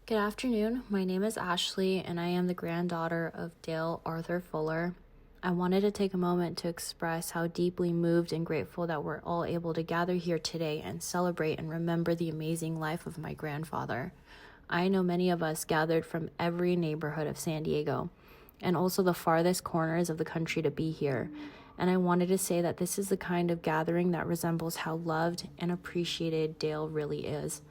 Good afternoon. My name is Ashley, and I am the granddaughter of Dale Arthur Fuller. I wanted to take a moment to express how deeply moved and grateful that we're all able to gather here today and celebrate and remember the amazing life of my grandfather. I know many of us gathered from every neighborhood of San Diego and also the farthest corners of the country to be here. And I wanted to say that this is the kind of gathering that resembles how loved and appreciated Dale really is.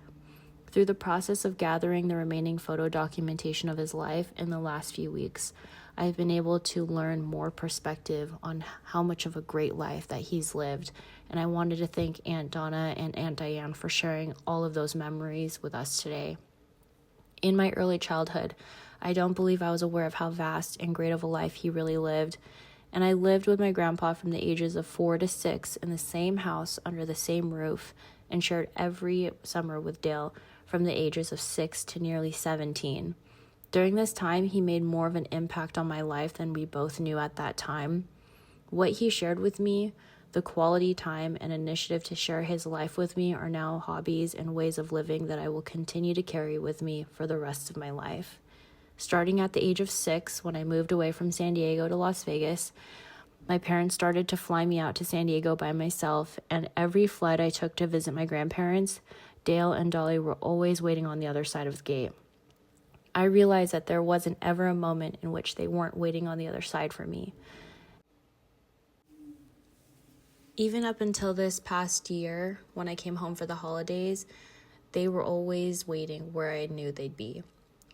Through the process of gathering the remaining photo documentation of his life in the last few weeks, I've been able to learn more perspective on how much of a great life that he's lived, and I wanted to thank Aunt Donna and Aunt Diane for sharing all of those memories with us today. In my early childhood, I don't believe I was aware of how vast and great of a life he really lived, and I lived with my grandpa from the ages of 4 to 6 in the same house under the same roof and shared every summer with Dale from the ages of 6 to nearly 17. During this time, he made more of an impact on my life than we both knew at that time. What he shared with me, the quality time and initiative to share his life with me are now hobbies and ways of living that I will continue to carry with me for the rest of my life. Starting at the age of 6, when I moved away from San Diego to Las Vegas, my parents started to fly me out to San Diego by myself, and every flight I took to visit my grandparents, Dale and Dolly were always waiting on the other side of the gate. I realized that there wasn't ever a moment in which they weren't waiting on the other side for me. Even up until this past year, when I came home for the holidays, they were always waiting where I knew they'd be.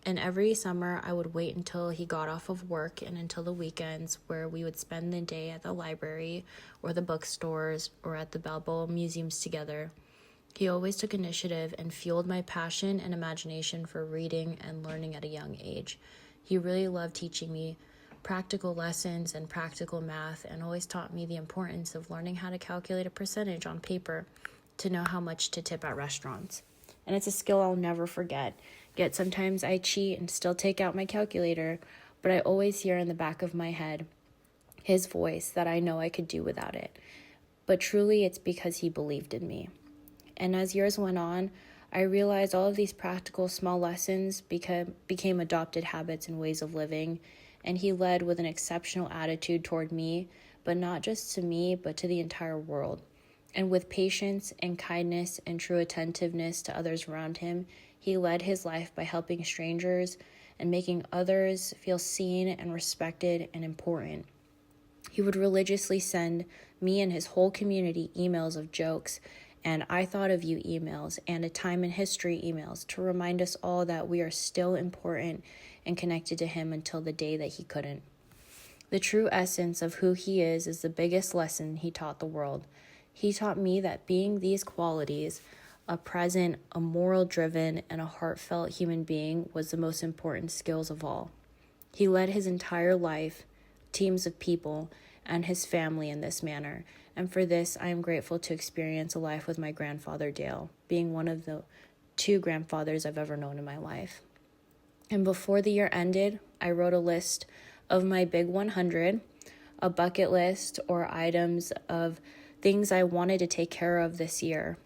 And every summer, I would wait until he got off of work and until the weekends, where we would spend the day at the library or the bookstores or at the Balboa museums together. He always took initiative and fueled my passion and imagination for reading and learning at a young age. He really loved teaching me practical lessons and practical math, and always taught me the importance of learning how to calculate a percentage on paper to know how much to tip at restaurants. And it's a skill I'll never forget. Yet sometimes I cheat and still take out my calculator, but I always hear in the back of my head his voice that I know I could do without it. But truly, it's because he believed in me. And as years went on, I realized all of these practical small lessons became adopted habits and ways of living, and he led with an exceptional attitude toward me, but not just to me, but to the entire world. And with patience and kindness and true attentiveness to others around him, he led his life by helping strangers and making others feel seen and respected and important. He would religiously send me and his whole community emails of jokes and I thought of you emails and a time in history emails to remind us all that we are still important and connected to him until the day that he couldn't. The true essence of who he is the biggest lesson he taught the world. He taught me that being these qualities, a present, a moral-driven, and a heartfelt human being, was the most important skills of all. He led his entire life, teams of people, and his family in this manner, and for this I am grateful to experience a life with my grandfather Dale, being one of the 2 grandfathers I've ever known in my life. And before the year ended, I wrote a list of my big 100, a bucket list or items of things I wanted to take care of this year.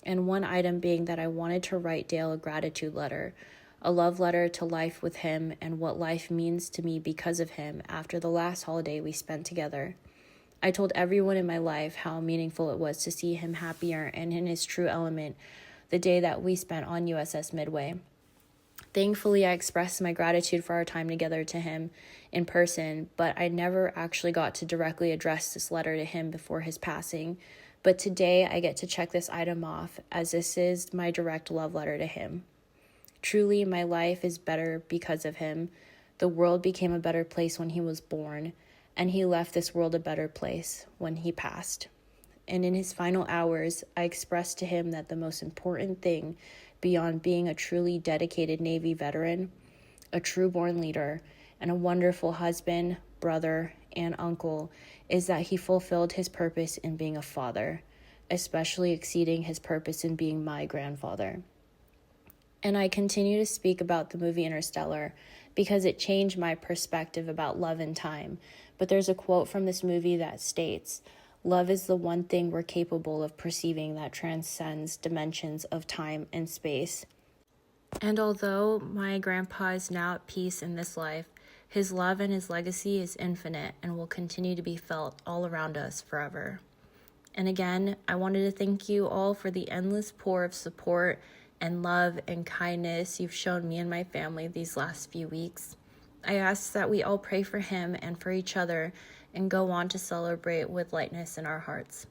And one item being that I wanted to write Dale a gratitude letter, a love letter to life with him and what life means to me because of him after the last holiday we spent together. I told everyone in my life how meaningful it was to see him happier and in his true element the day that we spent on USS Midway. Thankfully, I expressed my gratitude for our time together to him in person, but I never actually got to directly address this letter to him before his passing. But today, I get to check this item off, as this is my direct love letter to him. Truly, my life is better because of him. The world became a better place when he was born, and he left this world a better place when he passed. And in his final hours, I expressed to him that the most important thing, beyond being a truly dedicated Navy veteran, a true-born leader, and a wonderful husband, brother, and uncle, is that he fulfilled his purpose in being a father, especially exceeding his purpose in being my grandfather. And I continue to speak about the movie Interstellar because it changed my perspective about love and time. But there's a quote from this movie that states, "Love is the one thing we're capable of perceiving that transcends dimensions of time and space." And although my grandpa is now at peace in this life, his love and his legacy is infinite and will continue to be felt all around us forever. And again, I wanted to thank you all for the endless pour of support and love and kindness you've shown me and my family these last few weeks. I ask that we all pray for him and for each other and go on to celebrate with lightness in our hearts.